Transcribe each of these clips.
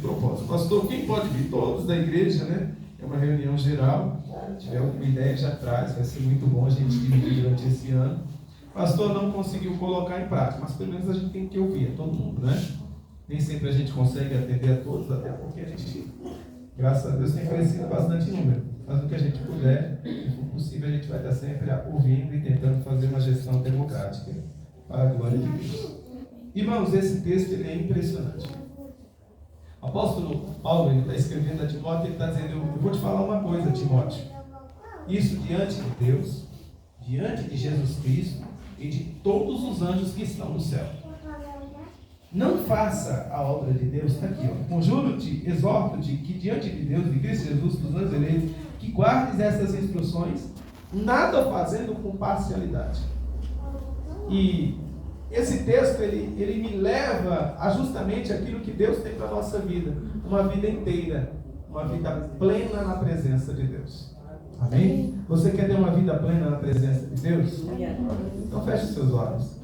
propósito. Pastor, quem pode vir? Todos da igreja, né? É uma reunião geral. Se tiver alguma ideia, já traz. Vai ser muito bom a gente dividir durante esse ano. Pastor não conseguiu colocar em prática, mas pelo menos a gente tem que ouvir a todo mundo, né? Nem sempre a gente consegue atender a todos, até porque a gente, graças a Deus, tem crescido bastante número. Mas o que a gente puder, se for possível, a gente vai estar sempre ouvindo e tentando fazer uma gestão democrática para a glória de Deus. Irmãos, esse texto ele é impressionante. O apóstolo Paulo ele está escrevendo a Timóteo, ele está dizendo, eu vou te falar uma coisa, Timóteo. Isso diante de Deus, diante de Jesus Cristo e de todos os anjos que estão no céu. Não faça a obra de Deus, está aqui, ó. Conjuro-te, exorto-te, que diante de Deus, de Cristo Jesus, dos anjos eleitos, que guardes essas instruções, nada fazendo com parcialidade. E esse texto, ele me leva a justamente aquilo que Deus tem para a nossa vida. Uma vida inteira, uma vida plena na presença de Deus. Amém? Você quer ter uma vida plena na presença de Deus? Então feche seus olhos.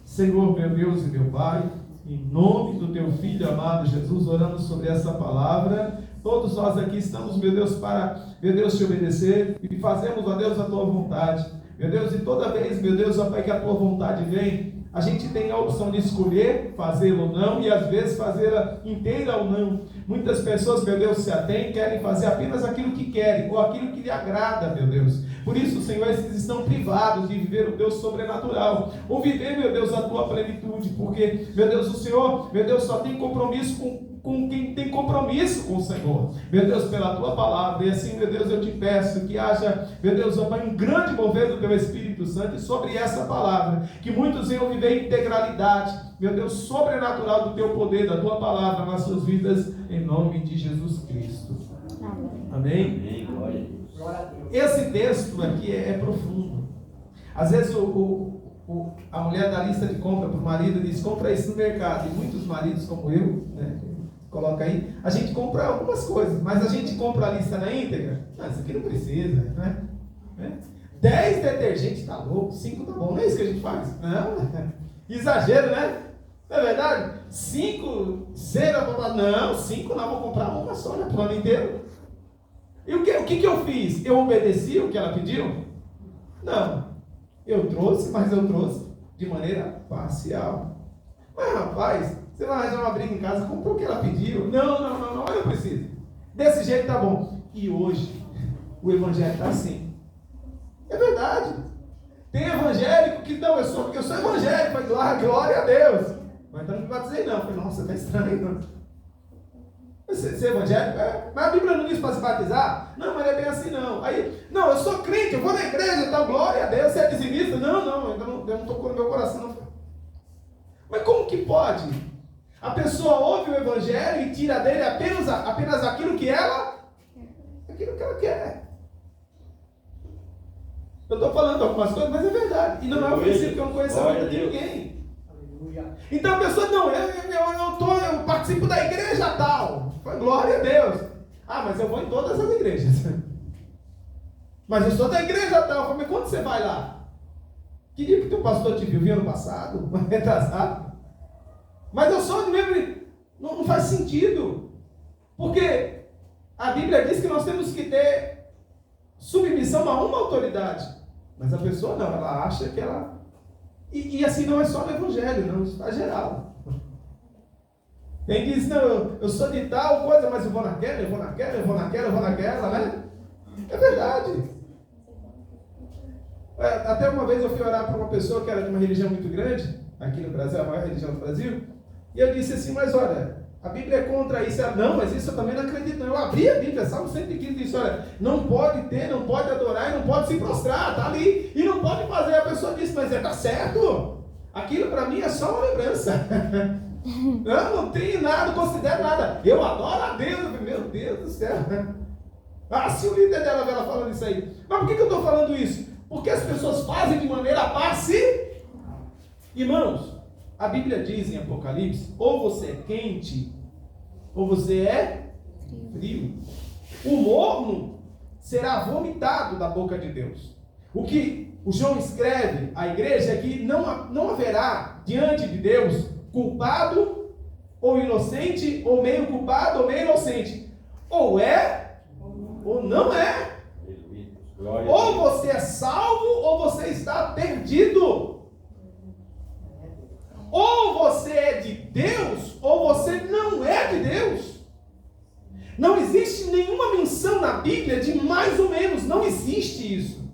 Senhor, meu Deus e meu Pai, em nome do teu Filho amado Jesus, orando sobre essa palavra, todos nós aqui estamos, meu Deus, para, meu Deus, te obedecer e fazemos, ó Deus, a tua vontade. Meu Deus, e toda vez, meu Deus, ó Pai, que a tua vontade vem, a gente tem a opção de escolher fazê-lo ou não, e às vezes fazê-la inteira ou não. Muitas pessoas, meu Deus, se atêm, querem fazer apenas aquilo que querem, ou aquilo que lhe agrada, meu Deus. Por isso, Senhor, esses estão privados de viver o Deus sobrenatural, ou viver, meu Deus, a tua plenitude, porque, meu Deus, o Senhor, meu Deus, só tem compromisso com quem tem compromisso com o Senhor, meu Deus, pela tua palavra. E assim, meu Deus, eu te peço que haja, meu Deus, um grande mover do teu Espírito Santo sobre essa palavra, que muitos venham viver a integralidade, meu Deus, sobrenatural do teu poder, da tua palavra nas suas vidas, em nome de Jesus Cristo. Amém? Amém. Glória a Deus. Esse texto aqui é profundo. Às vezes a mulher dá lista de compra para o marido e diz, compra isso no mercado. E muitos maridos como eu, né, coloca aí, a gente compra algumas coisas, mas a gente compra a lista na íntegra. Não, isso aqui não precisa, né? 10 detergentes tá louco, 5 tá bom, não é isso que a gente faz? Não, exagero, né? Não é verdade? 5 cera, não, 5 não, vou comprar uma só, né, pro ano inteiro. E o que eu fiz? Eu obedeci o que ela pediu? Não, eu trouxe, mas eu trouxe de maneira parcial. Mas rapaz, você vai arranjar uma briga em casa, comprou o que ela pediu? Não, eu não preciso. Desse jeito tá bom. E hoje, o evangelho está assim. É verdade. Tem evangélico que não, eu sou evangélico, mas glória a Deus. Mas não me batizei não. Falei, nossa, tá estranho. Não. Ser evangélico? Mas a Bíblia não diz para se batizar? Não, mas não é bem assim não. Aí, não, eu sou crente, eu vou na igreja, tá, glória a Deus, você é dizimista? Não, eu não tocou no meu coração. Não. Mas como que pode? A pessoa ouve o evangelho e tira dele apenas aquilo que ela quer. Eu estou falando algumas coisas, mas é verdade. E não é ofensivo, porque eu não conheço a vida de ninguém. Então a pessoa, não, eu participo da igreja tal. Glória a Deus. Ah, mas eu vou em todas as igrejas. Mas eu sou da igreja tal. Mas quando você vai lá? Que dia que teu pastor te viu ano passado? Retrasado? Mas eu sou de mesmo. Não faz sentido. Porque a Bíblia diz que nós temos que ter submissão a uma autoridade. Mas a pessoa não, ela acha que ela... E assim não é só no evangelho, não, isso está geral. Quem diz, não, eu sou de tal coisa, mas eu vou naquela, né? É verdade. Até uma vez eu fui orar para uma pessoa que era de uma religião muito grande, aqui no Brasil, a maior religião do Brasil, e eu disse assim, mas olha, a Bíblia é contra isso. Ela, não, mas isso eu também não acredito. Não. Eu abri a Bíblia, Salmo 115 diz, olha, não pode ter, não pode adorar e não pode se prostrar, está ali. E não pode fazer. A pessoa disse, mas está certo. Aquilo para mim é só uma lembrança. Não tenho nada, não considero nada. Eu adoro a Deus, meu Deus do céu. Ah, se o líder dela vê ela falando isso aí. Mas por que eu estou falando isso? Porque as pessoas fazem de maneira parcial. Irmãos, a Bíblia diz em Apocalipse, ou você é quente, ou você é frio. O morno será vomitado da boca de Deus. O que o João escreve à igreja é que não haverá diante de Deus culpado ou inocente, ou meio culpado, ou meio inocente. Ou é, ou não é. Ou você é salvo, ou você está perdido. Ou você é de Deus, ou você não é de Deus. Não existe nenhuma menção na Bíblia de mais ou menos. Não existe isso.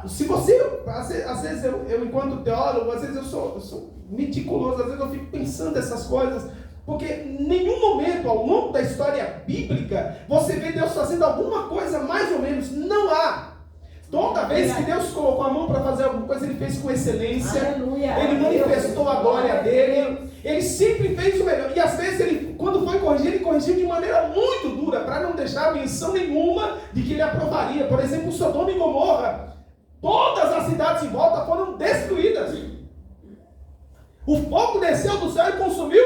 Se você, às vezes eu enquanto teólogo, às vezes eu sou meticuloso, às vezes eu fico pensando essas coisas, porque em nenhum momento ao longo da história bíblica você vê Deus fazendo alguma coisa mais ou menos. Não há. Toda vez que Deus colocou a mão para fazer alguma coisa, Ele fez com excelência. Aleluia. Ele manifestou a glória dele. Ele sempre fez o melhor. E às vezes, Ele, quando foi corrigir, Ele corrigiu de maneira muito dura, para não deixar menção nenhuma de que Ele aprovaria. Por exemplo, Sodoma e Gomorra. Todas as cidades em volta foram destruídas. O fogo desceu do céu e consumiu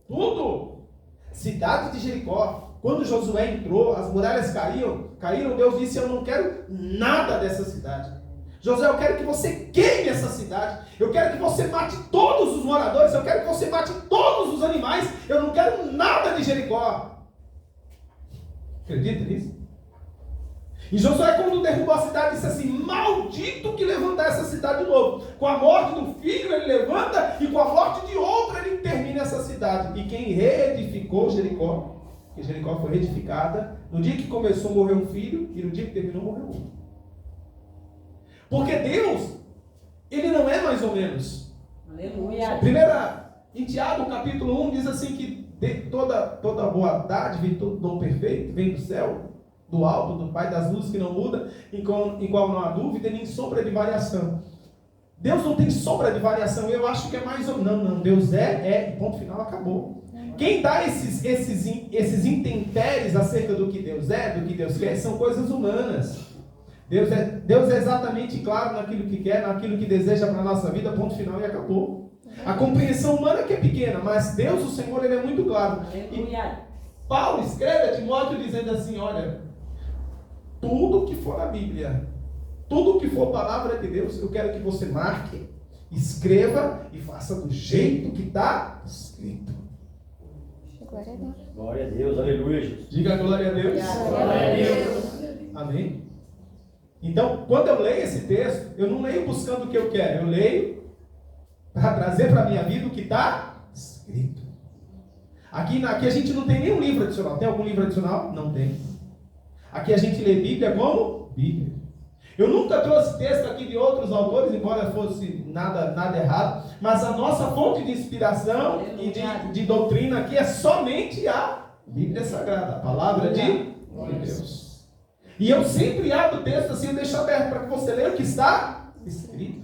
tudo. Cidade de Jericó. Quando Josué entrou, as muralhas caíram, Deus disse: eu não quero nada dessa cidade. Josué, eu quero que você queime essa cidade. Eu quero que você mate todos os moradores. Eu quero que você mate todos os animais. Eu não quero nada de Jericó. Acredita nisso? E Josué, quando derrubou a cidade, disse assim: maldito que levantar essa cidade de novo. Com a morte do filho ele levanta, e com a morte de outro ele termina essa cidade. E quem reedificou Jericó, que Jericó foi reedificada, no dia que começou morreu um filho, e no dia que terminou morreu outro. Porque Deus, Ele não é mais ou menos. Aleluia. Em Tiago, capítulo 1, diz assim que toda boa dádiva e todo dom perfeito vem do céu, do alto, do Pai das luzes, que não muda, em qual não há dúvida nem sombra de variação. Deus não tem sombra de variação. Eu acho que é mais ou menos. Não, Deus é, ponto final, acabou. Quem dá esses intempéries acerca do que Deus é, do que Deus quer, são coisas humanas. Deus é exatamente claro naquilo que quer, naquilo que deseja para a nossa vida, ponto final e acabou. A compreensão humana que é pequena, mas Deus, o Senhor, Ele é muito claro. E Paulo escreve a Timóteo dizendo assim: olha, tudo que for a Bíblia, tudo que for palavra de Deus, eu quero que você marque, escreva e faça do jeito que está escrito. Glória a Deus. Glória a Deus, aleluia, Jesus. Diga glória a Deus. Glória a Deus. Amém? Então, quando eu leio esse texto, eu não leio buscando o que eu quero, eu leio para trazer para a minha vida o que está escrito. Aqui a gente não tem nenhum livro adicional. Tem algum livro adicional? Não tem. Aqui a gente lê Bíblia como Bíblia. Eu nunca trouxe texto aqui de outros autores, embora fosse nada errado, mas a nossa fonte de inspiração e de doutrina aqui é somente a Bíblia Sagrada, a palavra de Deus. E eu sempre abro o texto assim, eu deixo aberto para que você leia o que está escrito.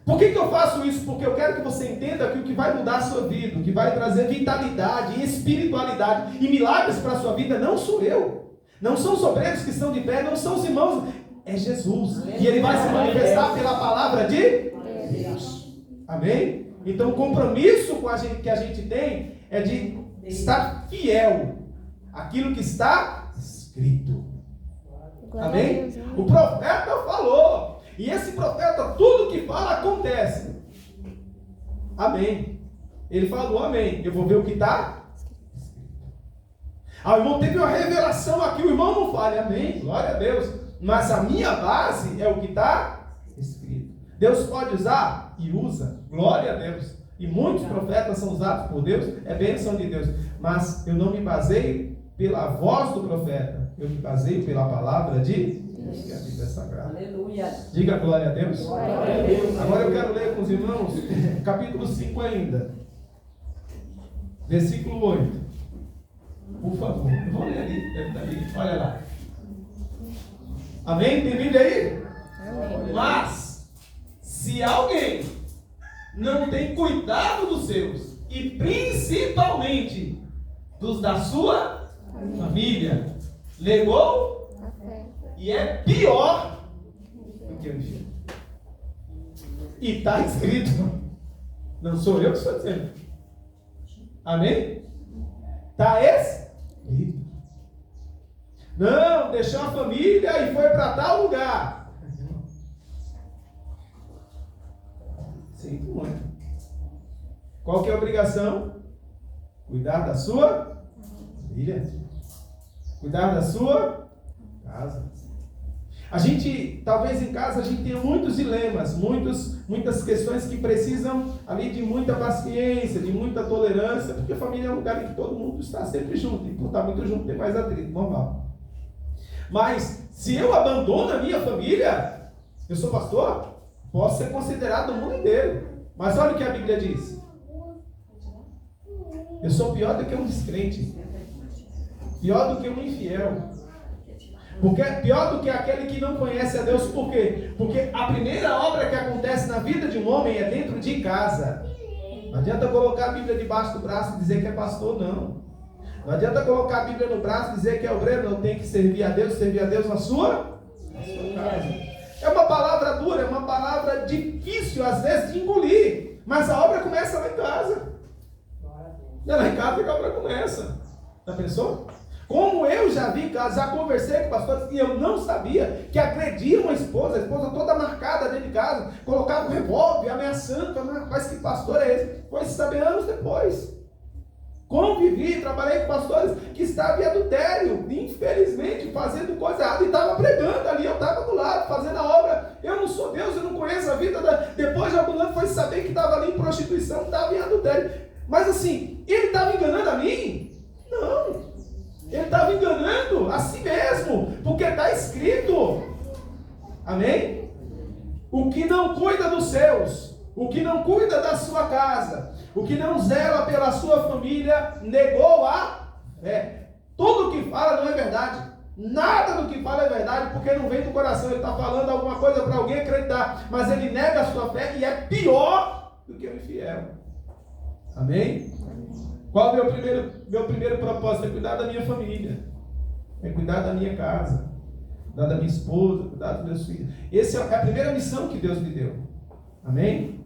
Por que eu faço isso? Porque eu quero que você entenda que o que vai mudar a sua vida, o que vai trazer vitalidade e espiritualidade e milagres para a sua vida, não sou eu. Não são os obreiros que estão de pé, não são os irmãos, é Jesus. E Ele vai se manifestar pela palavra de Deus. Amém? Então o compromisso que a gente tem é de estar fiel àquilo que está escrito. Amém? O profeta falou. E esse profeta, tudo que fala acontece. Amém. Ele falou amém. Eu vou ver o que está. O irmão teve uma revelação aqui, o irmão não fale, amém, glória a Deus. Mas a minha base é o que está escrito. Deus pode usar e usa, glória a Deus. E muitos profetas são usados por Deus, é bênção de Deus. Mas eu não me baseio pela voz do profeta, eu me baseio pela palavra de Deus, que é a Bíblia Sagrada. Aleluia. Diga glória a Deus. Glória a Deus. Agora eu quero ler com os irmãos, capítulo 5 ainda, versículo 8. Por favor, eu vou ler ali, deve estar ali, olha lá. Amém? Tem Bíblia aí? Amém. Mas, se alguém não tem cuidado dos seus, e principalmente dos da sua família, legou e é pior do que um dia. E está escrito, não sou eu que estou dizendo. Amém? Está escrito. Não, deixou a família e foi para tal lugar. Sinto muito. Qual que é a obrigação? Cuidar da sua família. Cuidar da sua casa. A gente, talvez em casa, a gente tenha muitos dilemas, muitas questões que precisam ali de muita paciência, de muita tolerância, porque a família é um lugar em que todo mundo está sempre junto, e por estar muito junto tem mais atrito, normal. Mas, se eu abandono a minha família, eu sou pastor, posso ser considerado o mundo inteiro. Mas olha o que a Bíblia diz. Eu sou pior do que um descrente. Pior do que um infiel. Porque é pior do que aquele que não conhece a Deus. Por quê? Porque a primeira obra que acontece na vida de um homem é dentro de casa. Não adianta colocar a Bíblia debaixo do braço e dizer que é pastor, não. Não adianta colocar a Bíblia no braço e dizer que é obreiro. Não, tem que servir a Deus na sua casa. É uma palavra dura, é uma palavra difícil às vezes de engolir. Mas a obra começa lá em casa. É lá em casa que a obra começa. Já pensou? Como eu já vi, já conversei com pastores e eu não sabia que agrediam a esposa toda marcada dentro de casa, colocava um revólver, ameaçando, mas que pastor é esse? Foi saber anos depois. Convivi, trabalhei com pastores que estavam em adultério, infelizmente, fazendo coisa errada, e estava pregando ali, eu estava do lado, fazendo a obra. Eu não sou Deus, eu não conheço a vida Depois de algum ano foi saber que estava ali em prostituição, estava em adultério. Mas assim, ele estava enganando a mim? Não. Ele estava enganando a si mesmo, porque está escrito, amém? O que não cuida dos seus, o que não cuida da sua casa, o que não zela pela sua família, negou a fé. Tudo o que fala não é verdade, nada do que fala é verdade, porque não vem do coração. Ele está falando alguma coisa para alguém acreditar, mas ele nega a sua fé e é pior do que o infiel, amém? Qual é o meu primeiro propósito? É cuidar da minha família. É cuidar da minha casa. Cuidar da minha esposa. Cuidar dos meus filhos. Essa é a primeira missão que Deus me deu. Amém?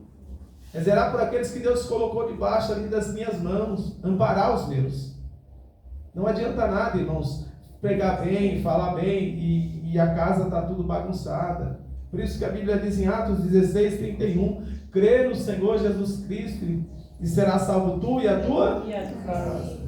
É zelar por aqueles que Deus colocou debaixo ali das minhas mãos. Amparar os meus. Não adianta nada, irmãos, pregar bem, falar bem e a casa está tudo bagunçada. Por isso que a Bíblia diz em Atos 16, 31, crê no Senhor Jesus Cristo e será salvo tu e a tua casa.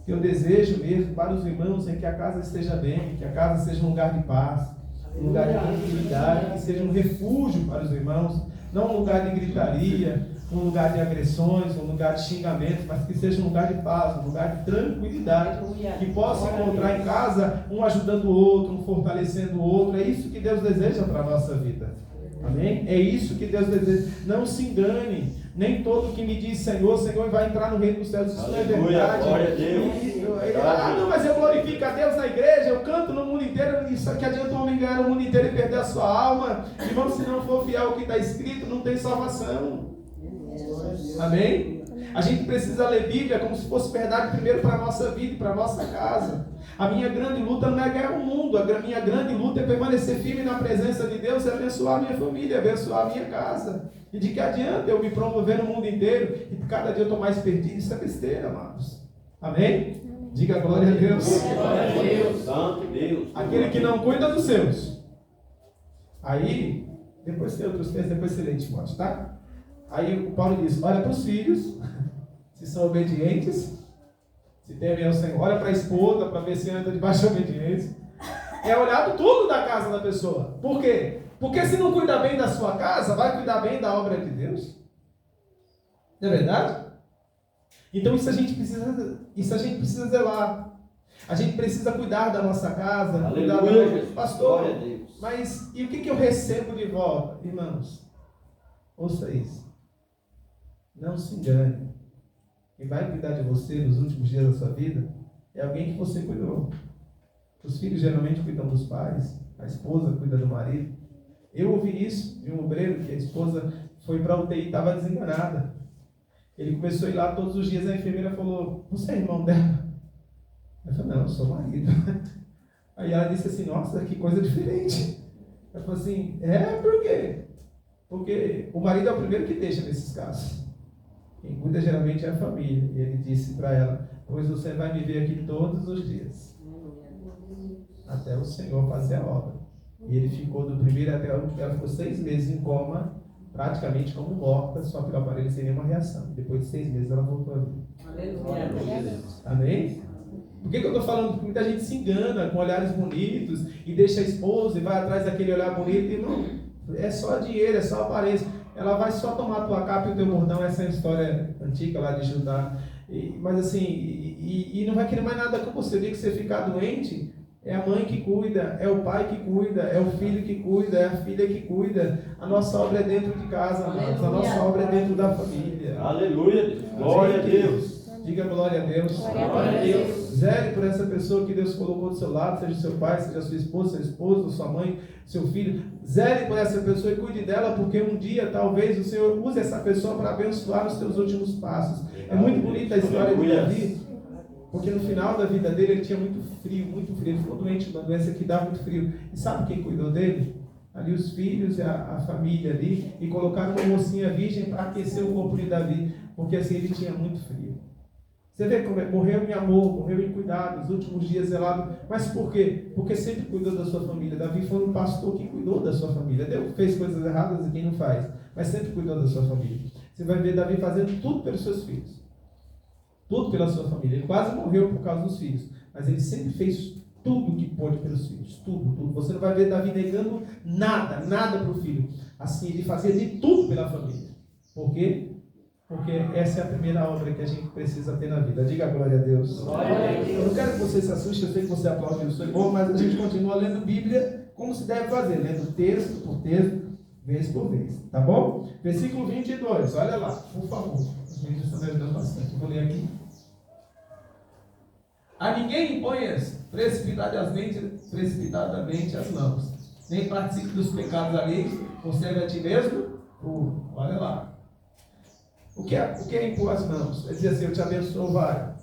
Eu desejo mesmo para os irmãos é que a casa esteja bem, que a casa seja um lugar de paz, um lugar de tranquilidade, que seja um refúgio para os irmãos, não um lugar de gritaria, um lugar de agressões, um lugar de xingamento, mas que seja um lugar de paz, um lugar de tranquilidade, que possa encontrar em casa um ajudando o outro, um fortalecendo o outro. É isso que Deus deseja para a nossa vida. Amém? É isso que Deus deseja. Não se engane. Nem todo que me diz Senhor, Senhor vai entrar no reino dos céus. Isso não é verdade. Glória a Deus. Não, mas eu glorifico a Deus na igreja, eu canto no mundo inteiro. Isso que adianta o homem ganhar o mundo inteiro e perder a sua alma. Irmão, se não for fiel ao que está escrito, não tem salvação. Amém? A gente precisa ler Bíblia como se fosse verdade primeiro para a nossa vida e para a nossa casa. A minha grande luta não é ganhar o mundo. A minha grande luta é permanecer firme na presença de Deus e abençoar a minha família, abençoar a minha casa. E de que adianta eu me promover no mundo inteiro e cada dia eu estou mais perdido? Isso é besteira, amados. Amém? Diga glória a Deus. Glória a Deus, Santo Deus. Aquele que não cuida dos seus. Aí, depois tem outros textos, depois você lê, Timóteo, tá? Aí o Paulo diz, olha para os filhos, se são obedientes, se temem ao Senhor. Olha para a esposa, para ver se anda debaixo de obediência. É olhado tudo da casa da pessoa. Por quê? Porque se não cuidar bem da sua casa, vai cuidar bem da obra de Deus. Não é verdade? Então isso a gente precisa zelar. A gente precisa cuidar da nossa casa. Aleluia, Pastor, glória a Deus. mas e o que eu recebo de volta? Irmãos, ouça isso. Não se engane. Quem vai cuidar de você nos últimos dias da sua vida é alguém que você cuidou. Os filhos geralmente cuidam dos pais, a esposa cuida do marido. Eu ouvi isso de um obreiro que a esposa foi para a UTI e estava desenganada. Ele começou a ir lá todos os dias, a enfermeira falou, você é irmão dela? Eu falei, não, eu sou marido. Aí ela disse assim, nossa, que coisa diferente. Eu falei assim, por quê? Porque o marido é o primeiro que deixa nesses casos. Quem cuida geralmente é a família. E ele disse para ela, pois você vai me ver aqui todos os dias. Até o Senhor fazer a obra. E ele ficou do primeiro até o último, ela ficou 6 meses em coma, praticamente como morta, só pelo aparelho sem nenhuma reação. Depois de 6 meses ela voltou a vida. Aleluia. Amém? Por que eu estou falando? Porque muita gente se engana com olhares bonitos e deixa a esposa e vai atrás daquele olhar bonito. Irmão, é só dinheiro, é só aparência. Ela vai só tomar a tua capa e o teu bordão. Essa é a história antiga lá de Judá. Mas assim, e não vai querer mais nada com você. O dia que você ficar doente, é a mãe que cuida, é o pai que cuida, é o filho que cuida, é a filha que cuida. A nossa obra é dentro de casa, amados. A nossa obra é dentro da família. Aleluia, Deus. Glória a Deus. Diga glória a Deus. Glória a Deus. Zere por essa pessoa que Deus colocou do seu lado, seja seu pai, seja sua esposa, seu esposo, sua mãe, seu filho. Zere por essa pessoa e cuide dela, porque um dia talvez o Senhor use essa pessoa para abençoar os teus últimos passos. É muito bonita a história de Davi, porque no final da vida dele ele tinha muito frio, muito frio. Ele ficou doente, uma doença que dá muito frio. E sabe quem cuidou dele? Ali os filhos e a família ali, e colocaram uma mocinha virgem para aquecer o corpo de Davi, porque assim ele tinha muito frio. Você vê como morreu em amor, morreu em cuidado, os últimos dias zelado. Mas por quê? Porque sempre cuidou da sua família. Davi foi um pastor que cuidou da sua família. Deus fez coisas erradas e quem não faz, mas sempre cuidou da sua família. Você vai ver Davi fazendo tudo pelos seus filhos. Tudo pela sua família. Ele quase morreu por causa dos filhos, mas ele sempre fez tudo o que pôde pelos filhos. Tudo, tudo. Você não vai ver Davi negando nada para o filho. Assim, ele fazia de tudo pela família. Por quê? Porque essa é a primeira obra que a gente precisa ter na vida. Diga glória a Deus. Glória a Deus. Eu não quero que você se assuste, eu sei que você aplaude, eu sou bom, mas a gente continua lendo Bíblia como se deve fazer, lendo texto por texto, vez por vez. Tá bom? Versículo 22, olha lá, por favor. Os meninos estão me ajudando bastante. Vou ler aqui. A ninguém imponhas precipitadamente as mãos, nem participe dos pecados alheios, conserve a ti mesmo puro. Olha lá. O que é impor as mãos? É dizer assim, eu te abençoo, vai.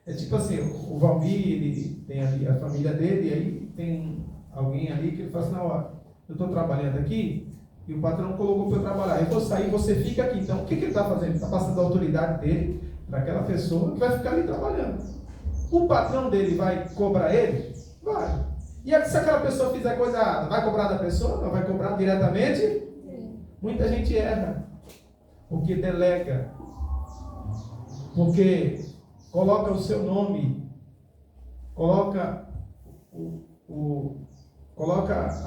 É tipo assim, o Valmir, ele tem ali a família dele, e aí tem alguém ali que ele fala assim, não, ó, eu estou trabalhando aqui, e o patrão colocou para eu trabalhar. Eu vou sair, você fica aqui. Então, o que ele está fazendo? Ele está passando a autoridade dele para aquela pessoa que vai ficar ali trabalhando. O patrão dele vai cobrar ele? Vai. E se aquela pessoa fizer coisa errada, vai cobrar da pessoa? Não vai cobrar diretamente? Sim. Muita gente erra. Porque delega, porque coloca o seu nome, coloca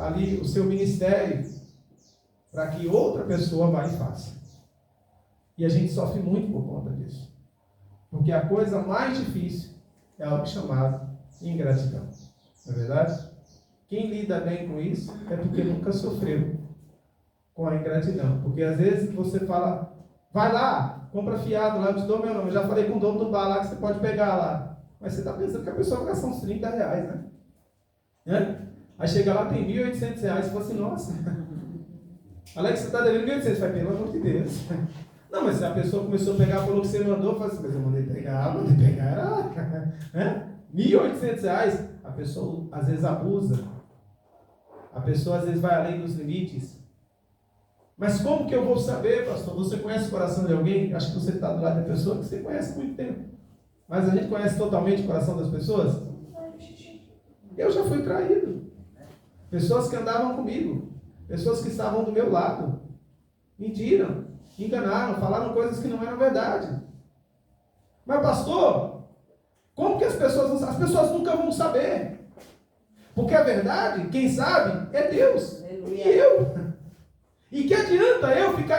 ali o seu ministério, para que outra pessoa vá e faça. E a gente sofre muito por conta disso. Porque a coisa mais difícil é algo chamado ingratidão. Não é verdade? Quem lida bem com isso é porque nunca sofreu com a ingratidão. Porque às vezes você fala, vai lá, compra fiado lá, eu te dou meu nome. Eu já falei com o dono do bar lá que você pode pegar lá. Mas você está pensando que a pessoa vai gastar uns 30 reais, né? Aí chega lá, tem R$1.800. Você fala assim, nossa, Alex, você está devendo 1.800. Você vai, pelo amor de Deus. Não, mas se a pessoa começou a pegar, falou que você mandou, fala assim, mas eu mandei pegar, era R$1.800. A pessoa às vezes abusa. A pessoa às vezes vai além dos limites. Mas como que eu vou saber, pastor? Você conhece o coração de alguém? Acho que você está do lado da pessoa que você conhece há muito tempo. Mas a gente conhece totalmente o coração das pessoas? Eu já fui traído. Pessoas que andavam comigo. Pessoas que estavam do meu lado. Mentiram, enganaram, falaram coisas que não eram verdade. Mas pastor, como que as pessoas nunca vão saber? Porque a verdade, quem sabe, é Deus. E eu. E que adianta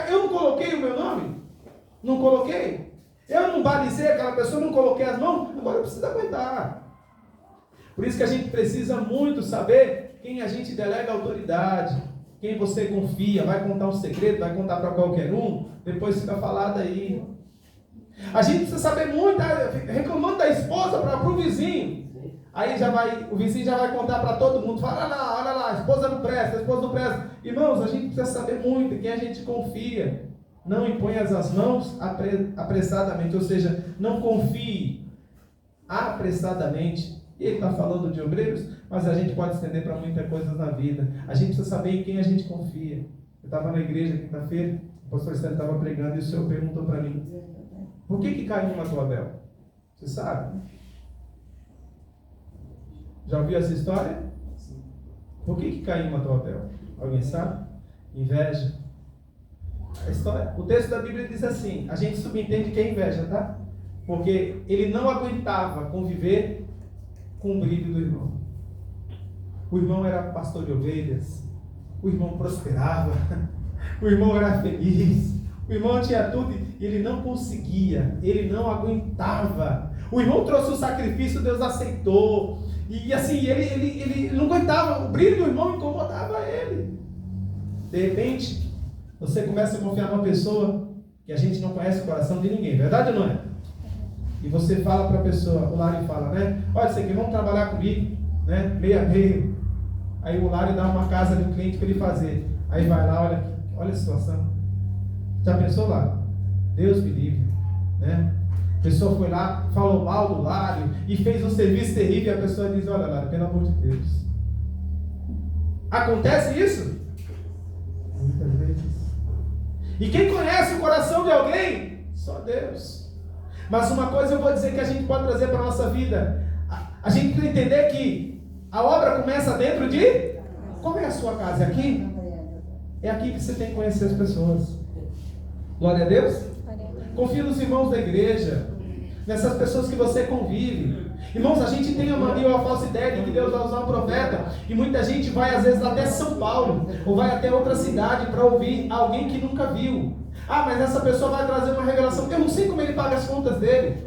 eu não coloquei o meu nome? Não coloquei? Eu não balizei aquela pessoa, não coloquei as mãos, agora eu preciso aguentar. Por isso que a gente precisa muito saber quem a gente delega autoridade, quem você confia, vai contar um segredo, vai contar para qualquer um, depois fica falado aí. A gente precisa saber muito, reclamando da esposa para o vizinho. Aí o vizinho já vai contar para todo mundo, fala, olha lá, a esposa não presta, a esposa não presta. Irmãos, a gente precisa saber muito quem a gente confia. Não imponha as mãos apressadamente, ou seja, não confie apressadamente. Ele está falando de obreiros, mas a gente pode estender para muitas coisas na vida. A gente precisa saber em quem a gente confia. Eu estava na igreja quinta-feira, o pastor Estélio estava pregando e o Senhor perguntou para mim, por que Caim matou Abel? Você sabe? Já ouviu essa história? Sim. Por que Caim matou Abel? Alguém sabe? Inveja. O texto da Bíblia diz assim, a gente subentende que é inveja, tá? Porque ele não aguentava conviver com o brilho do irmão. O irmão era pastor de ovelhas, o irmão prosperava, o irmão era feliz, o irmão tinha tudo e ele não conseguia, ele não aguentava. O irmão trouxe o sacrifício, Deus aceitou. E assim, ele não aguentava, o brilho do irmão incomodava ele. De repente, você começa a confiar numa pessoa que a gente não conhece o coração de ninguém, verdade ou não é? E você fala para a pessoa, o Lário fala, né? Olha, você aqui, vamos trabalhar comigo, né? Meio a meio. Aí o Lário dá uma casa de um cliente para ele fazer. Aí vai lá, olha a situação. Já pensou lá? Deus me livre, né? A pessoa foi lá, falou mal do Lário e fez um serviço terrível e a pessoa diz, olha Lário, pelo amor de Deus. Acontece isso? Muitas vezes. E quem conhece o coração de alguém? Só Deus. Mas uma coisa eu vou dizer que a gente pode trazer para a nossa vida. A gente tem que entender que a obra começa dentro de... Como é a sua casa? É aqui? É aqui que você tem que conhecer as pessoas. Glória a Deus. Confie nos irmãos da igreja, nessas pessoas que você convive. Irmãos, a gente tem a mania ou a falsa ideia de que Deus vai usar um profeta, e muita gente vai às vezes até São Paulo, ou vai até outra cidade para ouvir alguém que nunca viu. Ah, mas essa pessoa vai trazer uma revelação. Eu não sei como ele paga as contas dele.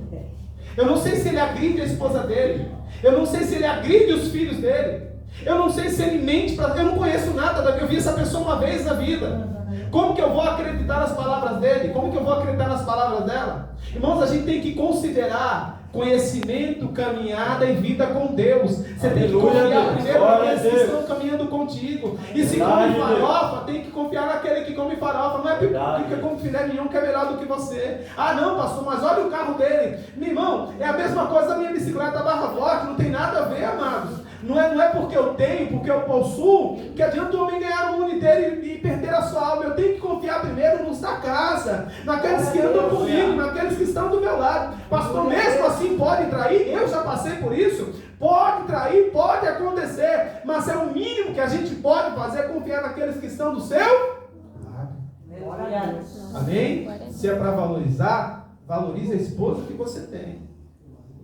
Eu não sei se ele agride a esposa dele. Eu não sei se ele agride os filhos dele. Eu não sei se ele mente para... Eu não conheço nada da... Eu vi essa pessoa uma vez na vida. Como que eu vou acreditar nas palavras dele? Como que eu vou acreditar nas palavras dela? Irmãos, a gente tem que considerar conhecimento, caminhada e vida com Deus. Você tem que confiar primeiro naqueles que estão caminhando contigo. E se come farofa, tem que confiar naquele que come farofa. Não é porque come filé mignon que é melhor do que você. Ah não, pastor, mas olha o carro dele. Meu irmão, é a mesma coisa da minha bicicleta barra forte. Não tem nada a ver, amados. Não é porque eu tenho, porque eu possuo, que adianta o homem ganhar o mundo inteiro e perder a sua alma. Eu tenho que confiar primeiro nos da casa, naqueles que andam comigo, naqueles que estão do meu lado. Pastor, mesmo assim pode trair? Eu já passei por isso. Pode trair, pode acontecer, mas é o mínimo que a gente pode fazer, é confiar naqueles que estão do seu lado. Amém? Se é para valorizar, valorize a esposa que você tem.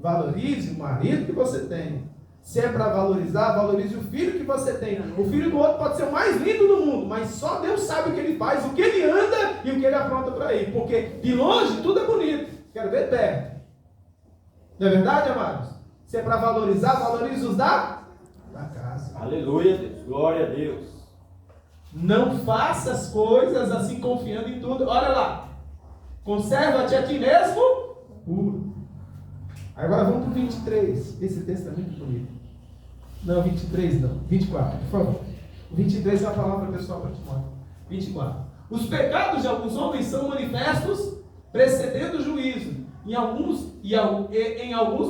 Valorize o marido que você tem. Se é para valorizar, valorize o filho que você tem. O filho do outro pode ser o mais lindo do mundo, mas só Deus sabe o que ele faz, o que ele anda e o que ele apronta para ir. Porque de longe tudo é bonito. Quero ver perto. Não é verdade, amados? Se é para valorizar, valorize os da casa. Aleluia, Deus. Glória a Deus. Não faça as coisas assim confiando em tudo. Olha lá. Conserva-te a ti mesmo puro. Agora vamos para o 23. Esse texto é muito bonito. Não, 23 não. 24, por favor. O 23 é a palavra pessoal para Timóteo. 24. Os pecados de alguns homens são manifestos precedendo o juízo. Em alguns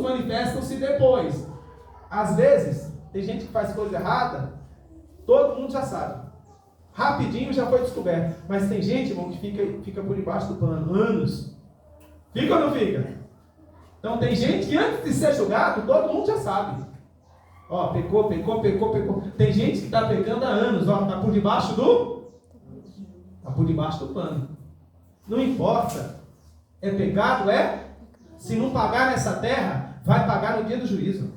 manifestam-se depois. Às vezes, tem gente que faz coisa errada, todo mundo já sabe. Rapidinho já foi descoberto. Mas tem gente, irmão, que fica por debaixo do pano. Anos. Fica ou não fica? Então tem gente que antes de ser julgado, todo mundo já sabe. Ó, pecou. Tem gente que está pecando há anos, ó, está por debaixo do pano. Não importa. É pecado, é? Se não pagar nessa terra, vai pagar no dia do juízo.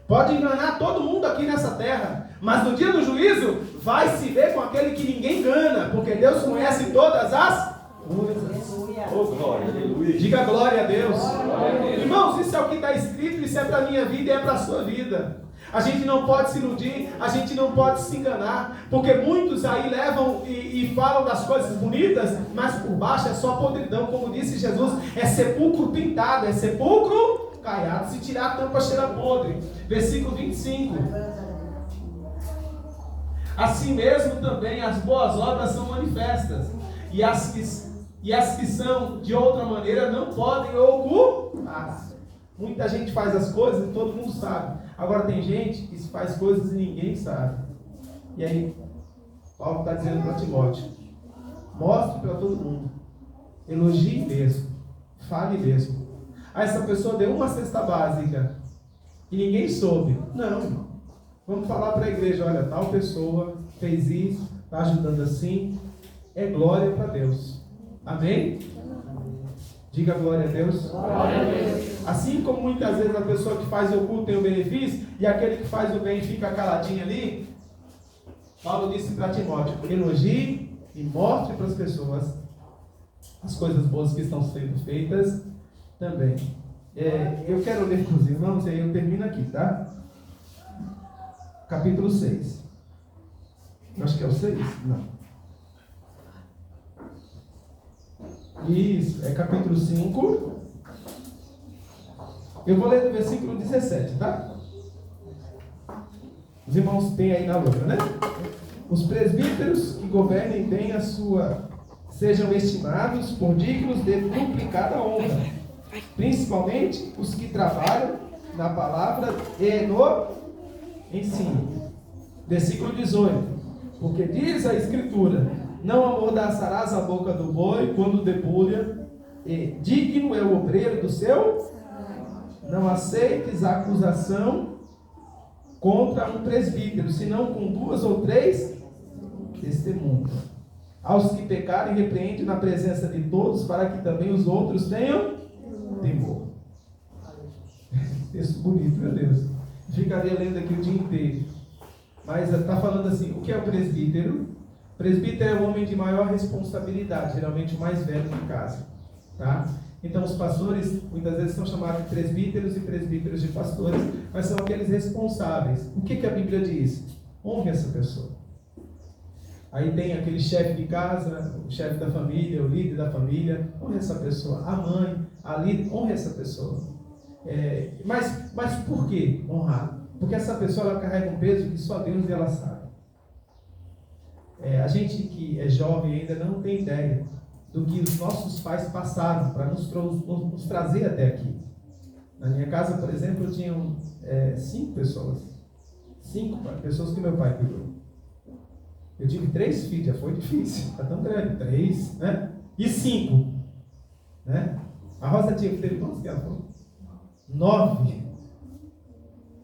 Pode enganar todo mundo aqui nessa terra, mas no dia do juízo, vai se ver com aquele que ninguém engana, porque Deus conhece todas as coisas. Oh, glória, aleluia. Diga glória a Deus. Glória a Deus. Irmãos, isso é o que está escrito, isso é para a minha vida e é para a sua vida. A gente não pode se iludir, a gente não pode se enganar, porque muitos aí levam e falam das coisas bonitas, mas por baixo é só podridão, como disse Jesus, é sepulcro pintado, é sepulcro caiado, se tirar a tampa cheira podre. Versículo 25. Assim mesmo também as boas obras são manifestas, e as que são de outra maneira não podem ocultar. Muita gente faz as coisas e todo mundo sabe. Agora tem gente que faz coisas e ninguém sabe. E aí, Paulo está dizendo para Timóteo: mostre para todo mundo. Elogie mesmo. Fale mesmo. Ah, essa pessoa deu uma cesta básica e ninguém soube. Não, irmão. Vamos falar para a igreja: olha, tal pessoa fez isso, está ajudando assim. é glória para Deus. Amém? Diga glória a Deus. Glória a Deus. Assim como muitas vezes a pessoa que faz o culto tem o benefício, e aquele que faz o bem fica caladinho ali, Paulo disse para Timóteo: elogie e mostre para as pessoas as coisas boas que estão sendo feitas também. Eu quero ler com os irmãos e aí eu termino aqui, tá? Capítulo 6. Eu acho que é o 6? Não. Isso, é capítulo 5. Eu vou ler do versículo 17, tá? Os irmãos têm aí na louca, né? Os presbíteros que governem bem a sua, sejam estimados por dignos de duplicada honra, principalmente os que trabalham na palavra e no ensino. Versículo 18. Porque diz a Escritura: não amordaçarás a boca do boi quando debulha, e digno é o obreiro do seu. Não aceites a acusação contra um presbítero, senão com 2 ou 3 testemunhas. Aos que pecarem, repreende na presença de todos, para que também os outros tenham temor. Texto bonito, meu Deus. Ficaria lendo aqui o dia inteiro. Mas está falando assim: o que é o presbítero? Presbítero é o homem de maior responsabilidade, geralmente o mais velho de casa, tá? Então os pastores muitas vezes são chamados de presbíteros e presbíteros de pastores, mas são aqueles responsáveis. O que a Bíblia diz? Honre essa pessoa. Aí tem aquele chefe de casa, o chefe da família, o líder da família, honre essa pessoa. A mãe, a líder, honre essa pessoa. Mas por que honrar? Porque essa pessoa ela carrega um peso que só Deus e ela sabe. A gente que é jovem ainda não tem ideia do que os nossos pais passaram para nos trazer até aqui. Na minha casa, por exemplo, tinham 5 pessoas. 5 pessoas que meu pai cuidou. Eu tive 3 filhos, já foi difícil. Está tão grande. 3, né? E 5. Né? A Rosa teve quantos que ela falou? 9.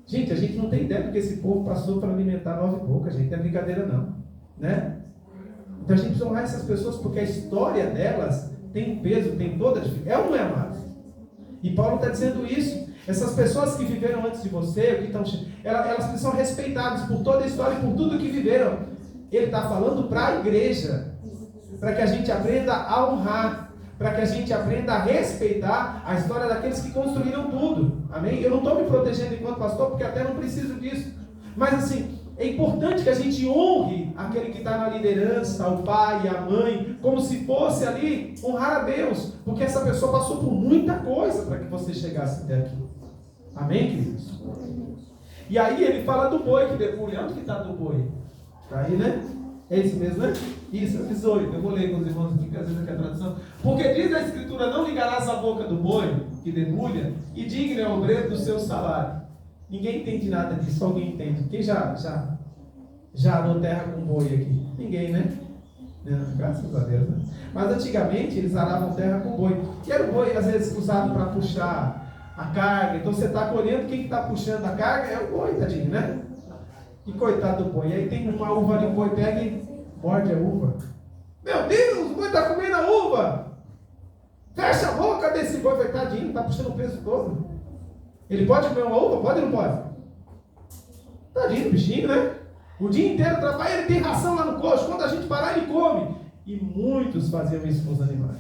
Gente, a gente não tem ideia do que esse povo passou para alimentar 9 bocas, gente. Não é brincadeira não. Né? Então a gente precisa honrar essas pessoas porque a história delas tem um peso, tem toda a dificuldade. É ou não é, amado? E Paulo está dizendo isso. Essas pessoas que viveram antes de você, que estão, elas são respeitadas por toda a história e por tudo que viveram. Ele está falando para a igreja, para que a gente aprenda a honrar, para que a gente aprenda a respeitar a história daqueles que construíram tudo. Amém? Eu não estou me protegendo enquanto pastor, porque até não preciso disso. Mas assim, é importante que a gente honre aquele que está na liderança, o pai, a mãe, como se fosse ali honrar a Deus, porque essa pessoa passou por muita coisa para que você chegasse até aqui. Amém, queridos? E aí ele fala do boi que debulha. Onde que está do boi? Está aí, né? É isso mesmo, né? Isso, é 18. Eu vou ler com os irmãos aqui, que às vezes aqui é a tradução. Porque diz a Escritura: não ligarás a boca do boi que debulha, e digno é o obreiro do seu salário. Ninguém entende nada disso, alguém entende. Quem já arou terra com boi aqui? Ninguém, né? Graças a Deus, né? Mas antigamente eles aravam terra com boi. E era o boi, às vezes, usado para puxar a carga. Então você está colhendo, quem está puxando a carga é o boi, tadinho, né? E coitado do boi. E aí tem uma uva ali, o boi pega e morde a uva. Meu Deus, o boi está comendo a uva! Fecha a boca desse boi, coitadinho, está puxando o peso todo. Ele pode comer uma uva? Pode ou não pode? Tadinho do bichinho, né? O dia inteiro trabalha, ele tem ração lá no coxo. Quando a gente parar, ele come. E muitos faziam isso com os animais.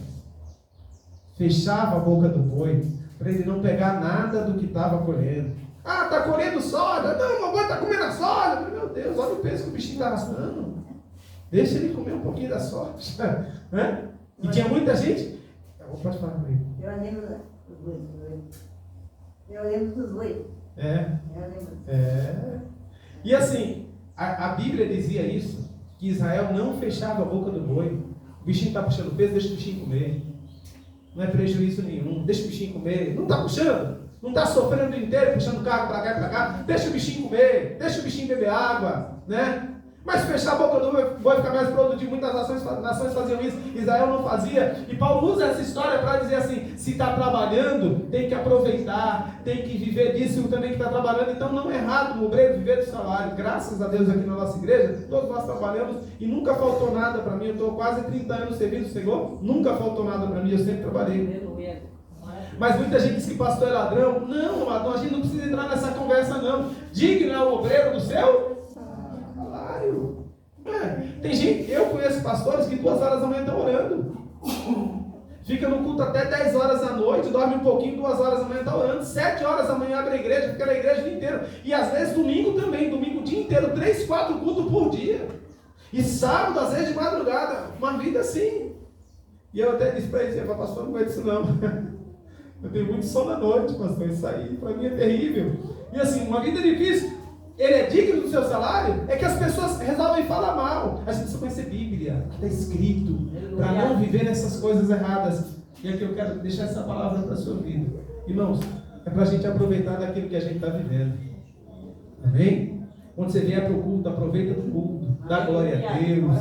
Fechava a boca do boi, para ele não pegar nada do que estava colhendo. Ah, está colhendo soja. Não, o boi está comendo a soja. Meu Deus, olha o peso que o bichinho está arrastando. Deixa ele comer um pouquinho da soja. Né? E tinha muita gente. Pode falar comigo. Eu lembro dos bois. Eu lembro dos bois. E assim, a Bíblia dizia isso, que Israel não fechava a boca do boi. O bichinho está puxando peso, deixa o bichinho comer. Não é prejuízo nenhum, deixa o bichinho comer. Não está puxando, não está sofrendo o dia inteiro, puxando carro para cá e para cá. Deixa o bichinho comer, deixa o bichinho beber água, né? Mas fechar a boca do boi ficar mais produtivo. Muitas nações faziam isso, Israel não fazia. E Paulo usa essa história para dizer assim: se está trabalhando, tem que aproveitar, tem que viver disso também que está trabalhando. Então não é errado o obreiro viver do salário. Graças a Deus aqui na nossa igreja, todos nós trabalhamos e nunca faltou nada para mim. Eu estou quase 30 anos servindo o Senhor, nunca faltou nada para mim, eu sempre trabalhei. Mas muita gente diz que pastor é ladrão. Não, ladrão, a gente não precisa entrar nessa conversa não. Digno é o obreiro do seu salário. Tem gente, eu conheço pastores que 2 horas da manhã estão orando. Fica no culto até 10 horas da noite, dorme um pouquinho, 2 horas da manhã está orando. 7 horas da manhã abre a igreja, fica na igreja o dia inteiro. E às vezes domingo também, domingo o dia inteiro, 3, 4 cultos por dia. E sábado, às vezes de madrugada. Uma vida assim. E eu até disse para ele, pastor, não aguento isso não. Eu tenho muito sono à noite, pastor. Isso aí para mim é terrível. E assim, uma vida difícil. Ele é digno do seu salário? É que as pessoas resolvem falar mal. A gente precisa conhecer Bíblia, está escrito, para não viver essas coisas erradas. E aqui eu quero deixar essa palavra para a sua vida. Irmãos, é para a gente aproveitar daquilo que a gente está vivendo. Amém? Quando você vier para o culto, aproveita do culto, dá glória a Deus.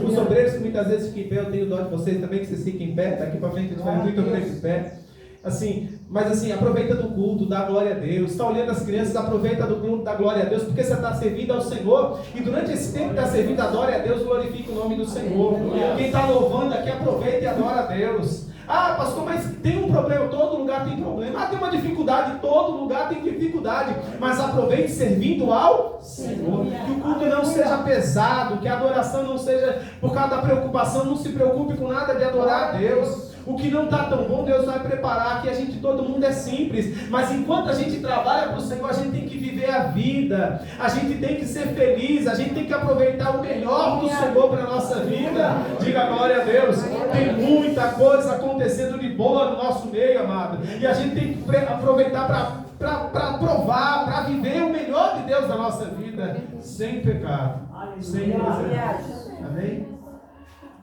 Os obreiros que muitas vezes ficam em pé, eu tenho dó de vocês também, que vocês fiquem em pé. Daqui para frente a gente vai muito obreiro em pé. Assim, mas assim, aproveita do culto, dá glória a Deus. Está olhando as crianças, aproveita do culto, dá glória a Deus, porque você está servindo ao Senhor. E durante esse tempo que está servindo, adore a Deus, glorifica o nome do Senhor. Quem está louvando aqui, aproveita e adora a Deus. Ah, pastor, mas tem um problema, todo lugar tem problema. Ah, tem uma dificuldade, todo lugar tem dificuldade. Mas aproveite servindo ao Senhor. Que o culto não seja pesado, que a adoração não seja por causa da preocupação. Não se preocupe com nada de adorar a Deus. O que não está tão bom, Deus vai preparar. Que a gente, todo mundo é simples. Mas enquanto a gente trabalha para o Senhor, a gente tem que viver a vida. A gente tem que ser feliz. A gente tem que aproveitar o melhor do Senhor para a nossa vida. Diga glória a Deus. Tem muita coisa acontecendo de boa no nosso meio, amado. E a gente tem que aproveitar para provar, para viver o melhor de Deus na nossa vida. Sem pecado. Sem miséria. Amém?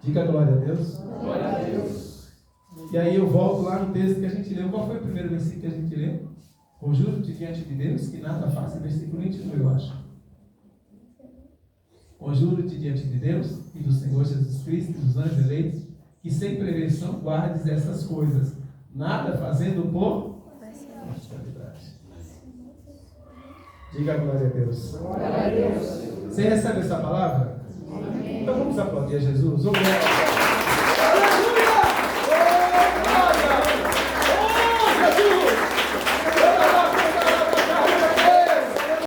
Diga glória a Deus. Glória a Deus. E aí eu volto lá no texto que a gente leu. Qual foi o primeiro versículo que a gente leu? Conjuro-te diante de Deus que nada faça. Versículo 21, eu acho. Conjuro-te diante de Deus e do Senhor Jesus Cristo e dos anjos eleitos, que sem prevenção guardes essas coisas, nada fazendo por parcialidade. Diga glória a Deus. Glória a Deus. Você recebe essa palavra? Amém. Então vamos aplaudir a Jesus.